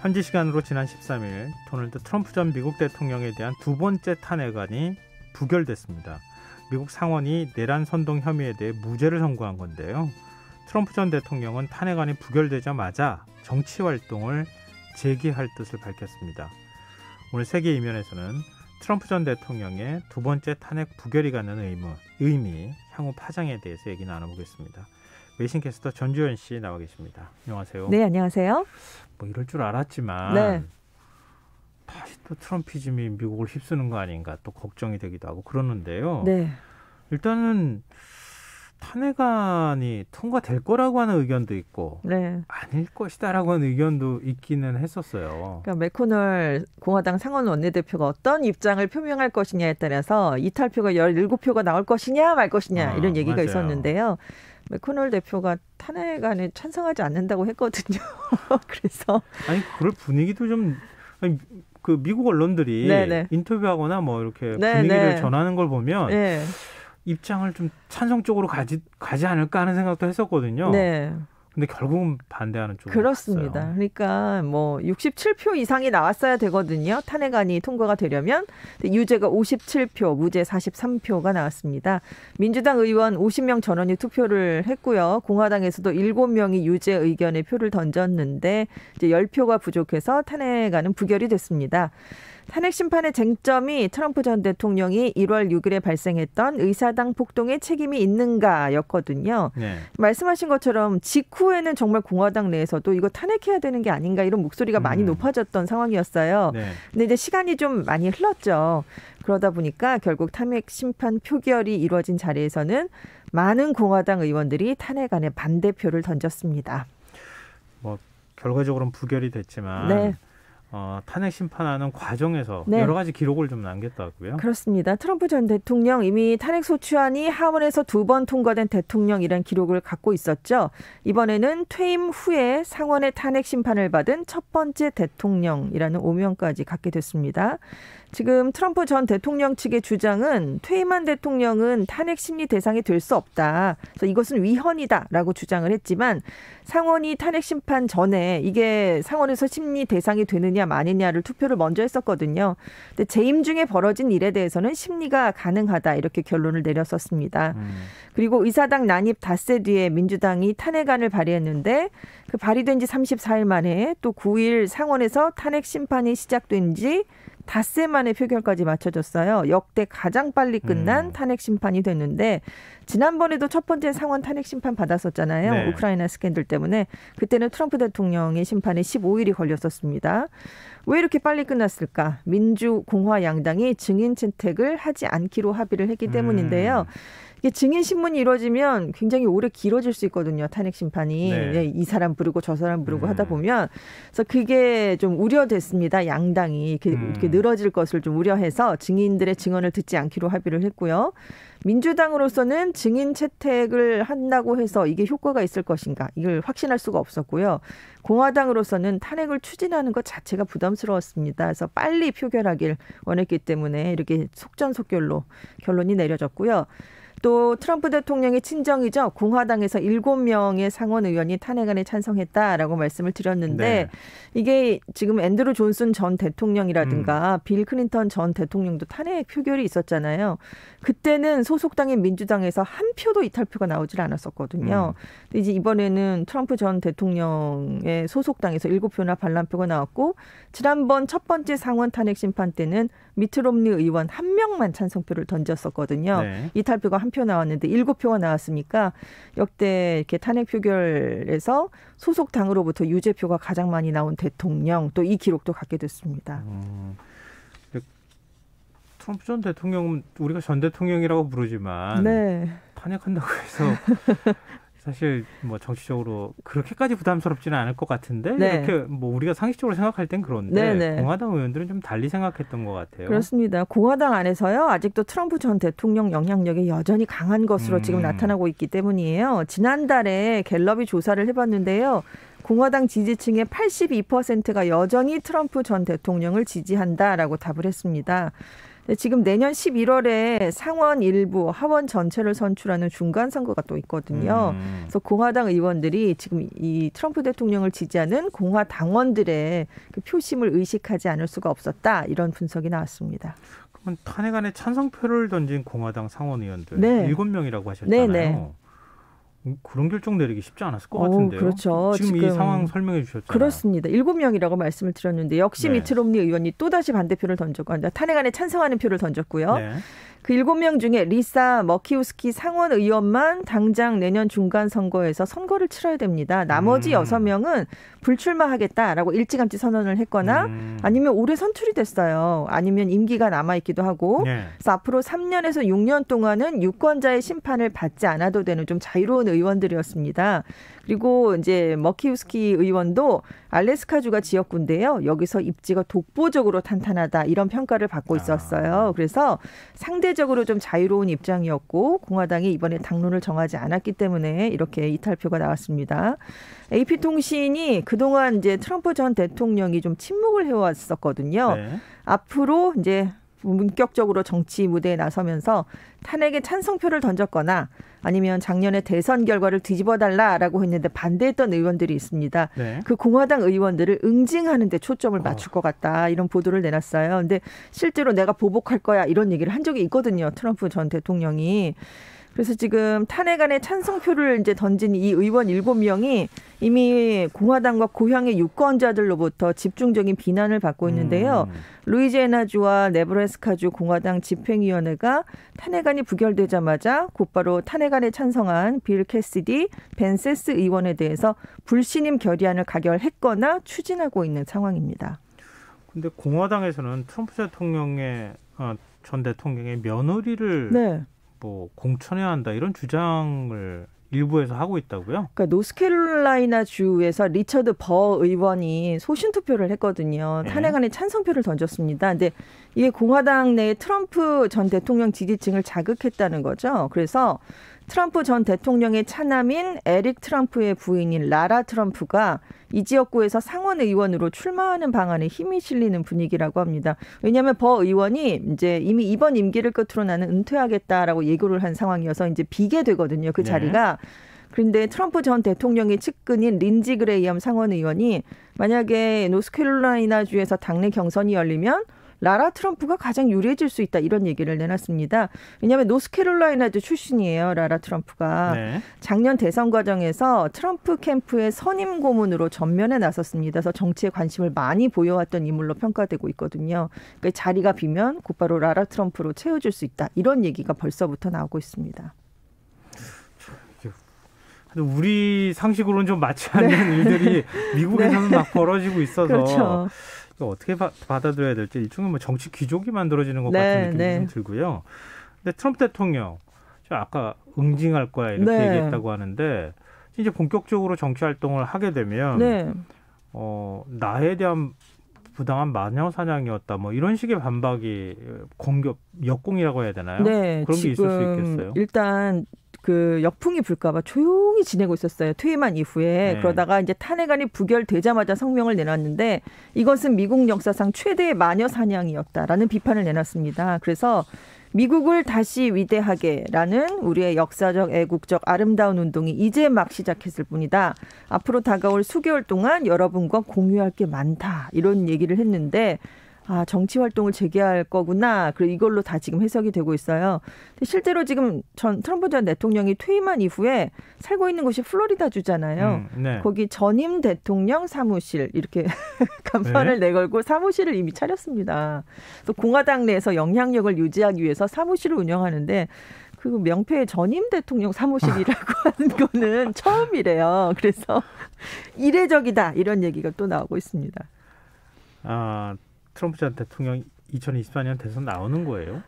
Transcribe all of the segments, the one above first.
현지 시간으로 지난 13일 도널드 트럼프 전 미국 대통령에 대한 두 번째 탄핵안이 부결됐습니다. 미국 상원이 내란 선동 혐의에 대해 무죄를 선고한 건데요. 트럼프 전 대통령은 탄핵안이 부결되자마자 정치 활동을 재개할 뜻을 밝혔습니다. 오늘 세계 이면에서는 트럼프 전 대통령의 두 번째 탄핵 부결이 갖는 의미, 향후 파장에 대해서 얘기 나눠보겠습니다. 외신캐스터 전주현 씨 나와 계십니다. 안녕하세요. 네, 안녕하세요. 뭐 이럴 줄 알았지만 네. 다시 또 트럼피즘이 미국을 휩쓰는 거 아닌가 또 걱정이 되기도 하고 그러는데요. 네. 일단은 탄핵안이 통과될 거라고 하는 의견도 있고 네. 아닐 것이다라고 하는 의견도 있기는 했었어요. 그러니까 맥코널 공화당 상원 원내대표가 어떤 입장을 표명할 것이냐에 따라서 이탈표가 17표가 나올 것이냐 말 것이냐 이런 얘기가 맞아요. 있었는데요. 맥코널 대표가 탄핵안에 찬성하지 않는다고 했거든요. 그래서 아니 그럴 분위기도 좀 그 미국 언론들이 네네. 인터뷰하거나 뭐 이렇게 네네. 분위기를 전하는 걸 보면 네. 입장을 좀 찬성 쪽으로 가지 않을까 하는 생각도 했었거든요. 네. 근데 결국은 반대하는 쪽으로 그렇습니다. 갔어요. 그러니까 뭐 67표 이상이 나왔어야 되거든요. 탄핵안이 통과가 되려면. 유죄가 57표, 무죄 43표가 나왔습니다. 민주당 의원 50명 전원이 투표를 했고요. 공화당에서도 7명이 유죄 의견에 표를 던졌는데 이제 10표가 부족해서 탄핵안은 부결이 됐습니다. 탄핵 심판의 쟁점이 트럼프 전 대통령이 1월 6일에 발생했던 의사당 폭동에 책임이 있는가였거든요. 네. 말씀하신 것처럼 직후에는 정말 공화당 내에서도 이거 탄핵해야 되는 게 아닌가 이런 목소리가 많이 높아졌던 상황이었어요. 네. 근데 이제 시간이 좀 많이 흘렀죠. 그러다 보니까 결국 탄핵 심판 표결이 이루어진 자리에서는 많은 공화당 의원들이 탄핵안에 반대표를 던졌습니다. 뭐 결과적으로는 부결이 됐지만 네. 탄핵 심판하는 과정에서 네. 여러 가지 기록을 좀 남겼다고요? 그렇습니다. 트럼프 전 대통령 이미 탄핵 소추안이 하원에서 2번 통과된 대통령이란 기록을 갖고 있었죠. 이번에는 퇴임 후에 상원의 탄핵 심판을 받은 첫 번째 대통령이라는 오명까지 갖게 됐습니다. 지금 트럼프 전 대통령 측의 주장은 퇴임한 대통령은 탄핵 심리 대상이 될 수 없다. 그래서 이것은 위헌이다라고 주장을 했지만 상원이 탄핵 심판 전에 이게 상원에서 심리 대상이 되느냐 마느냐를 투표를 먼저 했었거든요. 근데 재임 중에 벌어진 일에 대해서는 심리가 가능하다 이렇게 결론을 내렸었습니다. 그리고 의사당 난입 닷새 뒤에 민주당이 탄핵안을 발의했는데 그 발의된 지 34일 만에 또 9일 상원에서 탄핵 심판이 시작된 지 닷새 만에 표결까지 마쳐졌어요. 역대 가장 빨리 끝난 탄핵 심판이 됐는데 지난번에도 첫 번째 상원 탄핵 심판 받았었잖아요. 네. 우크라이나 스캔들 때문에. 그때는 트럼프 대통령의 심판에 15일이 걸렸었습니다. 왜 이렇게 빨리 끝났을까? 민주, 공화 양당이 증인 채택을 하지 않기로 합의를 했기 때문인데요. 이게 증인 신문이 이루어지면 굉장히 오래 길어질 수 있거든요. 탄핵 심판이. 네. 네, 이 사람 부르고 저 사람 부르고 하다 보면. 그래서 그게 좀 우려됐습니다. 양당이 이렇게 늘어질 것을 좀 우려해서 증인들의 증언을 듣지 않기로 합의를 했고요. 민주당으로서는 증인 채택을 한다고 해서 이게 효과가 있을 것인가 이걸 확신할 수가 없었고요. 공화당으로서는 탄핵을 추진하는 것 자체가 부담스러웠습니다. 그래서 빨리 표결하길 원했기 때문에 이렇게 속전속결로 결론이 내려졌고요. 또 트럼프 대통령의 친정이죠. 공화당에서 7명의 상원 의원이 탄핵안에 찬성했다라고 말씀을 드렸는데 네. 이게 지금 앤드루 존슨 전 대통령이라든가 빌 클린턴 전 대통령도 탄핵 표결이 있었잖아요. 그때는 소속당인 민주당에서 한 표도 이탈표가 나오질 않았었거든요. 근데 이제 이번에는 트럼프 전 대통령의 소속당에서 7표나 반란표가 나왔고 지난번 첫 번째 상원 탄핵 심판 때는 미트 롬니 의원 1명만 찬성표를 던졌었거든요. 네. 이탈표가 한 표 나왔는데 7표가 나왔으니까 역대 이렇게 탄핵 표결에서 소속 당으로부터 유죄표가 가장 많이 나온 대통령 또 이 기록도 갖게 됐습니다. 트럼프 전 대통령은 우리가 전 대통령이라고 부르지만 네. 탄핵한다고 해서 사실 뭐 정치적으로 그렇게까지 부담스럽지는 않을 것 같은데 네. 이렇게 뭐 우리가 상식적으로 생각할 땐 그런데 네네. 공화당 의원들은 좀 달리 생각했던 것 같아요. 그렇습니다. 공화당 안에서요. 아직도 트럼프 전 대통령 영향력이 여전히 강한 것으로 지금 나타나고 있기 때문이에요. 지난달에 갤럽이 조사를 해봤는데요. 공화당 지지층의 82%가 여전히 트럼프 전 대통령을 지지한다라고 답을 했습니다. 지금 내년 11월에 상원 일부, 하원 전체를 선출하는 중간 선거가 또 있거든요. 그래서 공화당 의원들이 지금 이 트럼프 대통령을 지지하는 공화당원들의 그 표심을 의식하지 않을 수가 없었다. 이런 분석이 나왔습니다. 그러면 탄핵안에 찬성표를 던진 공화당 상원 의원들 네. 7명이라고 하셨잖아요. 네네. 그런 결정 내리기 쉽지 않았을 것 같은데요. 그렇죠. 지금 이 상황 설명해 주셨잖아요. 그렇습니다. 7명이라고 말씀을 드렸는데 역시 네. 미트 롬니 의원이 또다시 반대표를 던졌고 탄핵안에 찬성하는 표를 던졌고요. 네. 그 7명 중에 리사 머키우스키 상원 의원만 당장 내년 중간 선거에서 선거를 치러야 됩니다. 나머지 6명은 불출마하겠다라고 일찌감치 선언을 했거나 아니면 올해 선출이 됐어요. 아니면 임기가 남아있기도 하고 네. 그래서 앞으로 3년에서 6년 동안은 유권자의 심판을 받지 않아도 되는 좀 자유로운 의원들이었습니다. 그리고 이제 머키우스키 의원도 알래스카주가 지역구인데요. 여기서 입지가 독보적으로 탄탄하다 이런 평가를 받고 있었어요. 그래서 상대적으로 좀 자유로운 입장이었고 공화당이 이번에 당론을 정하지 않았기 때문에 이렇게 이탈표가 나왔습니다. AP통신이 그동안 이제 트럼프 전 대통령이 좀 침묵을 해왔었거든요. 네. 앞으로 이제 본격적으로 정치 무대에 나서면서 탄핵에 찬성표를 던졌거나 아니면 작년에 대선 결과를 뒤집어달라라고 했는데 반대했던 의원들이 있습니다. 네. 그 공화당 의원들을 응징하는 데 초점을 맞출 것 같다. 이런 보도를 내놨어요. 근데 실제로 내가 보복할 거야 이런 얘기를 한 적이 있거든요. 트럼프 전 대통령이. 그래서 지금 탄핵안에 찬성표를 이제 던진 이 의원 7명이 이미 공화당과 고향의 유권자들로부터 집중적인 비난을 받고 있는데요. 루이지애나주와 네브래스카주 공화당 집행위원회가 탄핵안이 부결되자마자 곧바로 탄핵안에 찬성한 빌 캐시디, 벤 세스 의원에 대해서 불신임 결의안을 가결했거나 추진하고 있는 상황입니다. 근데 공화당에서는 트럼프 전 대통령의 며느리를 네. 뭐 공천해야 한다 이런 주장을 일부에서 하고 있다고요? 그러니까 노스캐롤라이나 주에서 리처드 버 의원이 소신 투표를 했거든요. 탄핵안에 찬성표를 던졌습니다. 근데 이게 공화당 내 트럼프 전 대통령 지지층을 자극했다는 거죠. 그래서 트럼프 전 대통령의 차남인 에릭 트럼프의 부인인 라라 트럼프가 이 지역구에서 상원 의원으로 출마하는 방안에 힘이 실리는 분위기라고 합니다. 왜냐하면 버 의원이 이제 이미 이번 임기를 끝으로 나는 은퇴하겠다라고 예고를 한 상황이어서 이제 비게 되거든요. 그 자리가. 그런데 트럼프 전 대통령의 측근인 린지 그레이엄 상원 의원이 만약에 노스캐롤라이나 주에서 당내 경선이 열리면 라라 트럼프가 가장 유리해질 수 있다 이런 얘기를 내놨습니다. 왜냐하면 노스캐롤라이나주 출신이에요. 라라 트럼프가. 네. 작년 대선 과정에서 트럼프 캠프의 선임 고문으로 전면에 나섰습니다. 그래서 정치에 관심을 많이 보여왔던 인물로 평가되고 있거든요. 그러니까 자리가 비면 곧바로 라라 트럼프로 채워줄 수 있다. 이런 얘기가 벌써부터 나오고 있습니다. 우리 상식으로는 좀 맞지 않는 일들이 미국에서는 막 벌어지고 있어서 그렇죠. 어떻게 받아들여야 될지 일종의 뭐 정치 귀족이 만들어지는 것 같은 느낌이 좀 들고요. 근데 트럼프 대통령 아까 응징할 거야 이렇게 얘기했다고 하는데 이제 본격적으로 정치 활동을 하게 되면 나에 대한 부당한 마녀 사냥이었다 뭐 이런 식의 반박이 공격 역공이라고 해야 되나요? 네, 그런 게 있을 수 있겠어요. 일단 그 역풍이 불까 봐 조용히 지내고 있었어요. 퇴임한 이후에. 그러다가 이제 탄핵안이 부결되자마자 성명을 내놨는데 이것은 미국 역사상 최대의 마녀 사냥이었다라는 비판을 내놨습니다. 그래서 미국을 다시 위대하게라는 우리의 역사적, 애국적, 아름다운 운동이 이제 막 시작했을 뿐이다. 앞으로 다가올 수개월 동안 여러분과 공유할 게 많다. 이런 얘기를 했는데 정치 활동을 재개할 거구나. 그리고 이걸로 다 지금 해석이 되고 있어요. 근데 실제로 지금 트럼프 전 대통령이 퇴임한 이후에 살고 있는 곳이 플로리다주잖아요. 거기 전임 대통령 사무실 이렇게 간판을 내걸고 사무실을 이미 차렸습니다. 또 공화당 내에서 영향력을 유지하기 위해서 사무실을 운영하는데 그 명패의 전임 대통령 사무실이라고 하는 거는 처음이래요. 그래서 이례적이다. 이런 얘기가 또 나오고 있습니다. 트럼프 전 대통령 2024년 대선 나오는 거예요?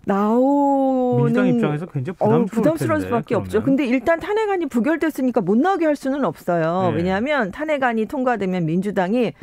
민주당 입장에서 굉장히 부담스러울 수밖에 없죠. 근데 일단 탄핵안이 부결됐으니까 못 나오게 할 수는 없어요. 왜냐하면 탄핵안이 통과되면 민주당이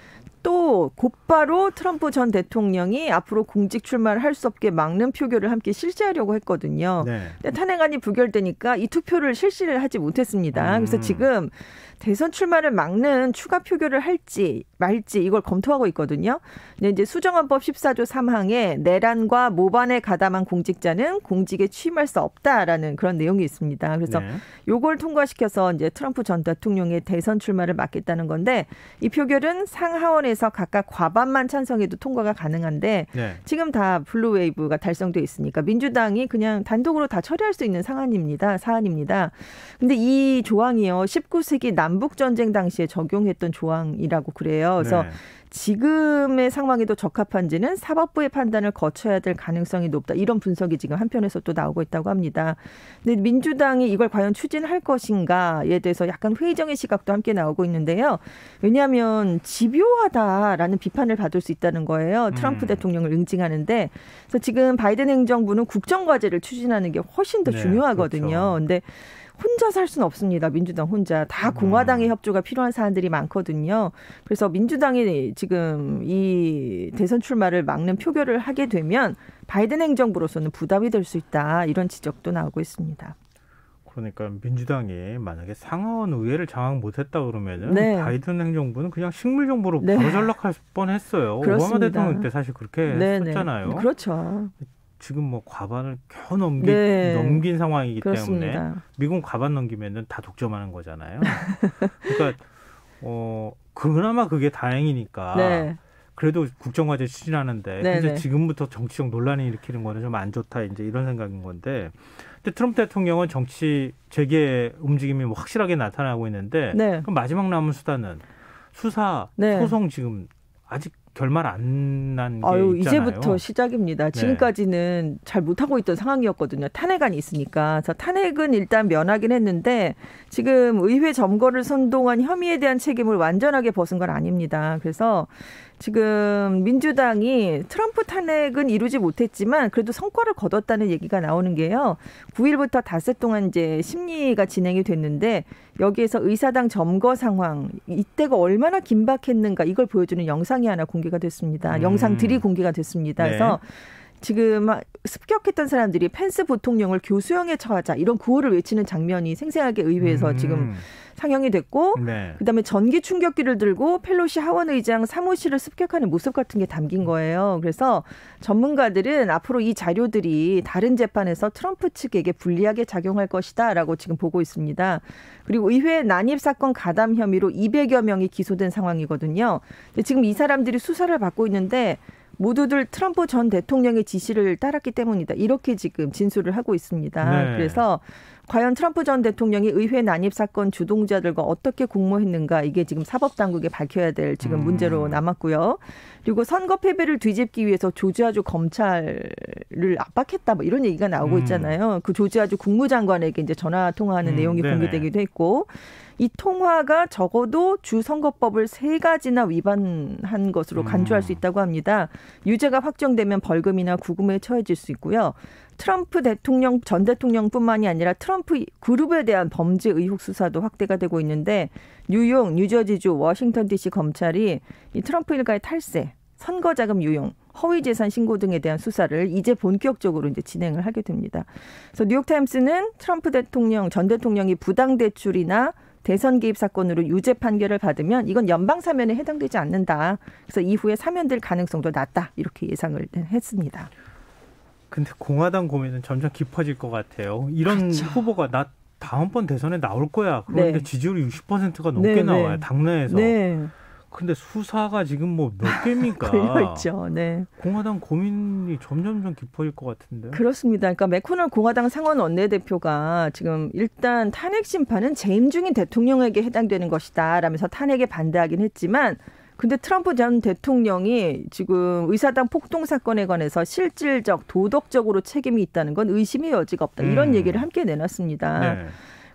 또 곧바로 트럼프 전 대통령이 앞으로 공직 출마를 할 수 없게 막는 표결을 함께 실시하려고 했거든요. 네. 근데 탄핵안이 부결되니까 이 투표를 실시를 하지 못했습니다. 그래서 지금 대선 출마를 막는 추가 표결을 할지 말지 이걸 검토하고 있거든요. 근데 이제 수정헌법 14조 3항에 내란과 모반에 가담한 공직자는 공직에 취임할 수 없다라는 그런 내용이 있습니다. 그래서 요걸 통과시켜서 이제 트럼프 전 대통령의 대선 출마를 막겠다는 건데 이 표결은 상하원에서 각각 과반만 찬성해도 통과가 가능한데 지금 다 블루 웨이브가 달성돼 있으니까 민주당이 그냥 단독으로 다 처리할 수 있는 사안입니다. 근데 이 조항이요. 19세기 남북 전쟁 당시에 적용했던 조항이라고 그래요. 그래서 지금의 상황에도 적합한지는 사법부의 판단을 거쳐야 될 가능성이 높다. 이런 분석이 지금 한편에서 또 나오고 있다고 합니다. 근데 민주당이 이걸 과연 추진할 것인가에 대해서 약간 회의적인 시각도 함께 나오고 있는데요. 왜냐하면 집요하다라는 비판을 받을 수 있다는 거예요. 트럼프 대통령을 응징하는데. 그래서 지금 바이든 행정부는 국정과제를 추진하는 게 훨씬 더 중요하거든요. 그렇죠. 근데 혼자 살 수는 없습니다. 민주당 혼자. 다 공화당의 협조가 필요한 사안들이 많거든요. 그래서 민주당이 지금 이 대선 출마를 막는 표결을 하게 되면 바이든 행정부로서는 부담이 될 수 있다. 이런 지적도 나오고 있습니다. 그러니까 민주당이 만약에 상하원 의회를 장악 못했다 그러면은 바이든 행정부는 그냥 식물 정부로 바로 전락할 뻔했어요. 오바마 대통령 때 사실 그렇게 했었잖아요. 그렇죠. 지금 뭐 과반을 겨우 넘긴 상황이기 그렇습니다. 때문에 미국은 과반 넘기면은 다 독점하는 거잖아요. 그러니까 그나마 그게 다행이니까. 그래도 국정과제 추진하는데 근데 지금부터 정치적 논란이 일으키는 거는 좀 안 좋다 이제 이런 생각인 건데. 근데 트럼프 대통령은 정치 재개 움직임이 뭐 확실하게 나타나고 있는데 그럼 마지막 남은 수단은 수사 소송 지금 아직 결말 안 난 게 있잖아요. 이제부터 시작입니다. 지금까지는 잘 못하고 있던 상황이었거든요. 탄핵안이 있으니까. 그래서 탄핵은 일단 면하긴 했는데 지금 의회 점거를 선동한 혐의에 대한 책임을 완전하게 벗은 건 아닙니다. 그래서 지금 민주당이 트럼프 탄핵은 이루지 못했지만 그래도 성과를 거뒀다는 얘기가 나오는 게요. 9일부터 닷새 동안 이제 심리가 진행이 됐는데 여기에서 의사당 점거 상황, 이때가 얼마나 긴박했는가 이걸 보여주는 영상이 하나 공개가 됐습니다. 영상들이 공개가 됐습니다. 그래서 지금 습격했던 사람들이 펜스 부통령을 교수형에 처하자 이런 구호를 외치는 장면이 생생하게 의회에서 지금 상영이 됐고 그다음에 전기 충격기를 들고 펠로시 하원 의장 사무실을 습격하는 모습 같은 게 담긴 거예요. 그래서 전문가들은 앞으로 이 자료들이 다른 재판에서 트럼프 측에게 불리하게 작용할 것이다라고 지금 보고 있습니다. 그리고 의회 난입 사건 가담 혐의로 200여 명이 기소된 상황이거든요. 근데 지금 이 사람들이 수사를 받고 있는데 모두들 트럼프 전 대통령의 지시를 따랐기 때문이다. 이렇게 지금 진술을 하고 있습니다. 그래서 과연 트럼프 전 대통령이 의회 난입 사건 주동자들과 어떻게 공모했는가 이게 지금 사법당국에 밝혀야 될 지금 문제로 남았고요. 그리고 선거 패배를 뒤집기 위해서 조지아주 검찰을 압박했다 뭐 이런 얘기가 나오고 있잖아요. 그 조지아주 국무장관에게 이제 전화 통화하는 내용이 공개되기도 했고 이 통화가 적어도 주선거법을 3가지나 위반한 것으로 간주할 수 있다고 합니다. 유죄가 확정되면 벌금이나 구금에 처해질 수 있고요. 트럼프 대통령 전 대통령뿐만이 아니라 트럼프 그룹에 대한 범죄 의혹 수사도 확대가 되고 있는데 뉴욕, 뉴저지주, 워싱턴 DC 검찰이 이 트럼프 일가의 탈세, 선거자금 유용, 허위재산 신고 등에 대한 수사를 이제 본격적으로 이제 진행을 하게 됩니다. 그래서 뉴욕타임스는 트럼프 대통령 전 대통령이 부당 대출이나 대선 개입 사건으로 유죄 판결을 받으면 이건 연방 사면에 해당되지 않는다. 그래서 이후에 사면될 가능성도 낮다. 이렇게 예상을 했습니다. 근데 공화당 고민은 점점 깊어질 것 같아요. 이런 후보가 나 다음번 대선에 나올 거야. 그런데 지지율이 60%가 넘게 나와요. 당내에서. 근데 수사가 지금 뭐 몇 개입니까? 걸려있죠. 공화당 고민이 점점 깊어질 것 같은데. 그렇습니다. 그러니까 맥코널 공화당 상원 원내대표가 지금 일단 탄핵 심판은 재임 중인 대통령에게 해당되는 것이다 라면서 탄핵에 반대하긴 했지만 근데 트럼프 전 대통령이 지금 의사당 폭동 사건에 관해서 실질적, 도덕적으로 책임이 있다는 건 의심의 여지가 없다. 이런 얘기를 함께 내놨습니다.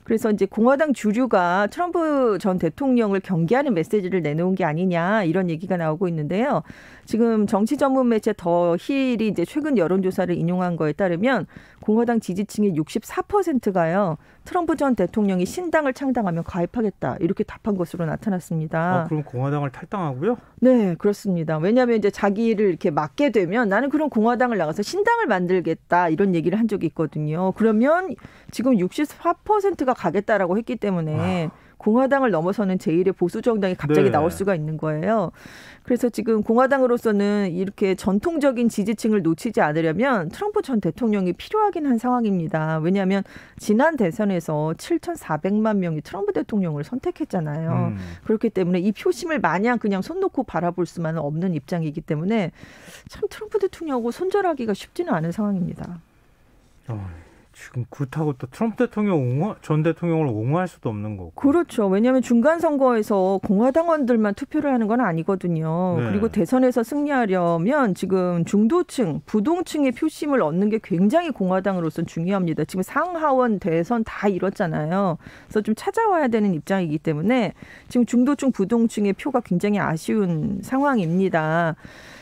그래서 이제 공화당 주류가 트럼프 전 대통령을 경계하는 메시지를 내놓은 게 아니냐 이런 얘기가 나오고 있는데요. 지금 정치 전문 매체 더 힐이 이제 최근 여론조사를 인용한 거에 따르면 공화당 지지층의 64%가요. 트럼프 전 대통령이 신당을 창당하면 가입하겠다 이렇게 답한 것으로 나타났습니다. 그럼 공화당을 탈당하고요? 네, 그렇습니다. 왜냐하면 이제 자기를 이렇게 맡게 되면 나는 그런 공화당을 나가서 신당을 만들겠다 이런 얘기를 한 적이 있거든요. 그러면 지금 64%가 가겠다라고 했기 때문에 공화당을 넘어서는 제1의 보수 정당이 갑자기 나올 수가 있는 거예요. 그래서 지금 공화당으로서는 이렇게 전통적인 지지층을 놓치지 않으려면 트럼프 전 대통령이 필요하긴 한 상황입니다. 왜냐하면 지난 대선에서 7,400만 명이 트럼프 대통령을 선택했잖아요. 그렇기 때문에 이 표심을 마냥 그냥 손 놓고 바라볼 수만은 없는 입장이기 때문에 참 트럼프 대통령하고 손절하기가 쉽지는 않은 상황입니다. 지금 그렇다고 또 트럼프 전 대통령을 옹호할 수도 없는 거고. 그렇죠. 왜냐하면 중간 선거에서 공화당원들만 투표를 하는 건 아니거든요. 네. 그리고 대선에서 승리하려면 지금 중도층, 부동층의 표심을 얻는 게 굉장히 공화당으로서는 중요합니다. 지금 상하원 대선 다 이뤘잖아요. 그래서 좀 찾아와야 되는 입장이기 때문에 지금 중도층, 부동층의 표가 굉장히 아쉬운 상황입니다.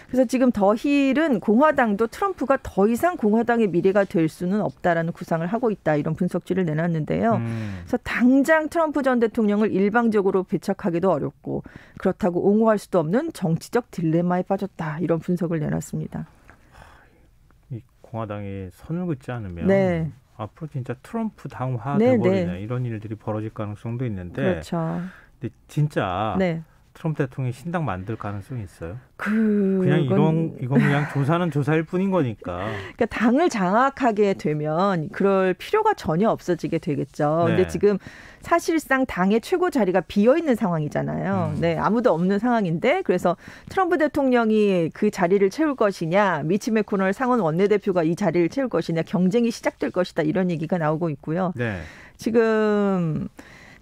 그래서 지금 더 힐은 공화당도 트럼프가 더 이상 공화당의 미래가 될 수는 없다라는 구상을 하고 있다. 이런 분석지를 내놨는데요. 그래서 당장 트럼프 전 대통령을 일방적으로 배척하기도 어렵고 그렇다고 옹호할 수도 없는 정치적 딜레마에 빠졌다. 이런 분석을 내놨습니다. 이 공화당이 선을 긋지 않으면 네. 앞으로 진짜 트럼프 당화 돼버리네. 이런 일들이 벌어질 가능성도 있는데 그렇죠. 근데 진짜 트럼프 대통령이 신당 만들 가능성이 있어요? 이건 그냥 조사는 조사일 뿐인 거니까. 그러니까 당을 장악하게 되면 그럴 필요가 전혀 없어지게 되겠죠. 근데 지금 사실상 당의 최고 자리가 비어 있는 상황이잖아요. 네, 아무도 없는 상황인데 그래서 트럼프 대통령이 그 자리를 채울 것이냐, 미치 맥코널 상원 원내대표가 이 자리를 채울 것이냐, 경쟁이 시작될 것이다 이런 얘기가 나오고 있고요. 네. 지금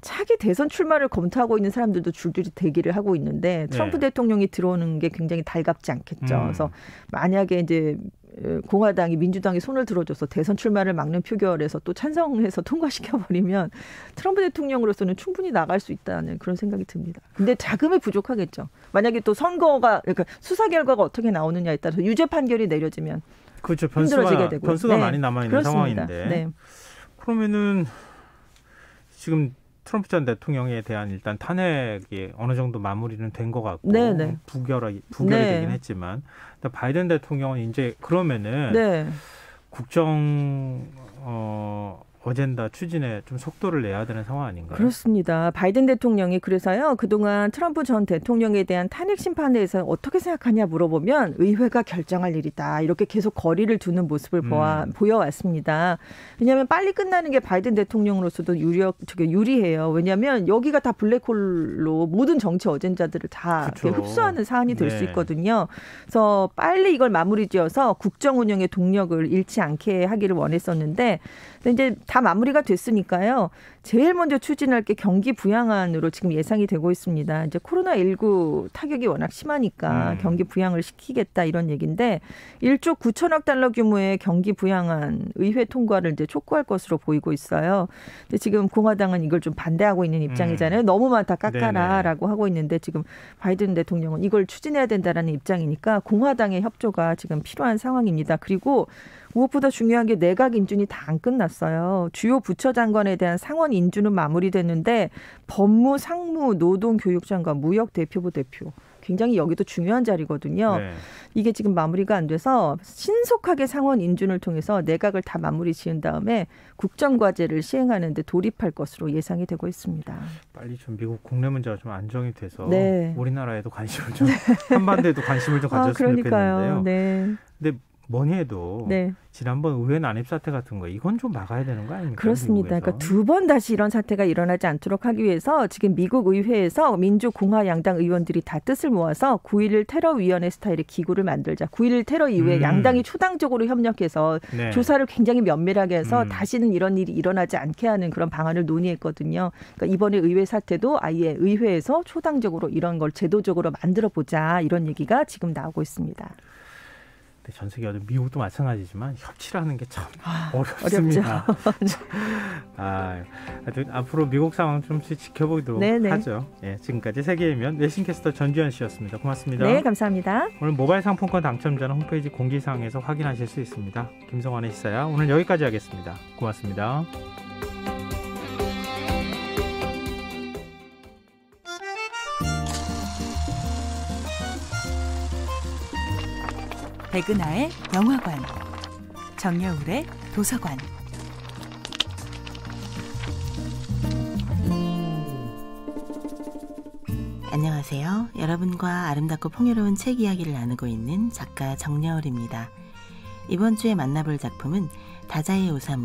차기 대선 출마를 검토하고 있는 사람들도 줄줄이 대기를 하고 있는데 트럼프 대통령이 들어오는 게 굉장히 달갑지 않겠죠. 그래서 만약에 이제 공화당이 민주당이 손을 들어줘서 대선 출마를 막는 표결에서 또 찬성해서 통과시켜버리면 트럼프 대통령으로서는 충분히 나갈 수 있다는 그런 생각이 듭니다. 근데 자금이 부족하겠죠. 만약에 또 그러니까 수사 결과가 어떻게 나오느냐에 따라서 유죄 판결이 내려지면 그렇죠. 힘들어지게 되고 변수가 많이 남아있는 그렇습니다. 상황인데 그러면은 지금 트럼프 전 대통령에 대한 일단 탄핵이 어느 정도 마무리는 된 것 같고 부결이 되긴 했지만 바이든 대통령은 이제 그러면은 국정 어젠다 추진에 좀 속도를 내야 되는 상황 아닌가요? 그렇습니다. 바이든 대통령이 그래서요. 그동안 트럼프 전 대통령에 대한 탄핵 심판에 대해서 어떻게 생각하냐 물어보면 의회가 결정할 일이다. 이렇게 계속 거리를 두는 모습을 보여왔습니다. 왜냐하면 빨리 끝나는 게 바이든 대통령으로서도 유리해요. 왜냐하면 여기가 다 블랙홀로 모든 정치 어젠다들을 다 흡수하는 사안이 될 수 있거든요. 그래서 빨리 이걸 마무리 지어서 국정 운영의 동력을 잃지 않게 하기를 원했었는데 이제 다 마무리가 됐으니까요. 제일 먼저 추진할 게 경기 부양안으로 지금 예상이 되고 있습니다. 이제 코로나19 타격이 워낙 심하니까 경기 부양을 시키겠다 이런 얘기인데 1조 9천억 달러 규모의 경기 부양안 의회 통과를 이제 촉구할 것으로 보이고 있어요. 근데 지금 공화당은 이걸 좀 반대하고 있는 입장이잖아요. 너무 많다 깎아라라고 하고 있는데 지금 바이든 대통령은 이걸 추진해야 된다라는 입장이니까 공화당의 협조가 지금 필요한 상황입니다. 그리고 무엇보다 중요한 게 내각 인준이 다 안 끝났어요. 주요 부처 장관에 대한 상원 인준은 마무리됐는데 법무, 상무, 노동, 교육 장관, 무역 대표부 대표 굉장히 여기도 중요한 자리거든요. 이게 지금 마무리가 안 돼서 신속하게 상원 인준을 통해서 내각을 다 마무리 지은 다음에 국정과제를 시행하는 데 돌입할 것으로 예상이 되고 있습니다. 빨리 좀 미국 국내 문제가 좀 안정이 돼서 우리나라에도 관심을 좀 한반도에도 관심을 좀 가졌으면 좋겠는데요. 근데 뭐니 해도 지난번 의회 난입 사태 같은 거 이건 좀 막아야 되는 거 아닙니까? 그렇습니다. 그러니까 두 번 다시 이런 사태가 일어나지 않도록 하기 위해서 지금 미국 의회에서 민주 공화 양당 의원들이 다 뜻을 모아서 9.11 테러위원회 스타일의 기구를 만들자. 9.11 테러 이후에 양당이 초당적으로 협력해서 조사를 굉장히 면밀하게 해서 다시는 이런 일이 일어나지 않게 하는 그런 방안을 논의했거든요. 그러니까 이번에 의회 사태도 아예 의회에서 초당적으로 이런 걸 제도적으로 만들어 보자 이런 얘기가 지금 나오고 있습니다. 전 세계 어디 미국도 마찬가지지만 협치라는 게 참 어렵습니다. 하여튼 앞으로 미국 상황 좀씩 지켜보도록 네네. 하죠. 예, 지금까지 세계일면 외신캐스터 전주현 씨였습니다. 고맙습니다. 네, 감사합니다. 오늘 모바일 상품권 당첨자는 홈페이지 공지사항에서 확인하실 수 있습니다. 김성환의 시사야 오늘 여기까지 하겠습니다. 고맙습니다. 백은하의 영화관, 정여울의 도서관. 안녕하세요. 여러분과 아름답고 풍요로운 책 이야기를 나누고 있는 작가 정여울입니다. 이번 주에 만나볼 작품은 다자이 오사무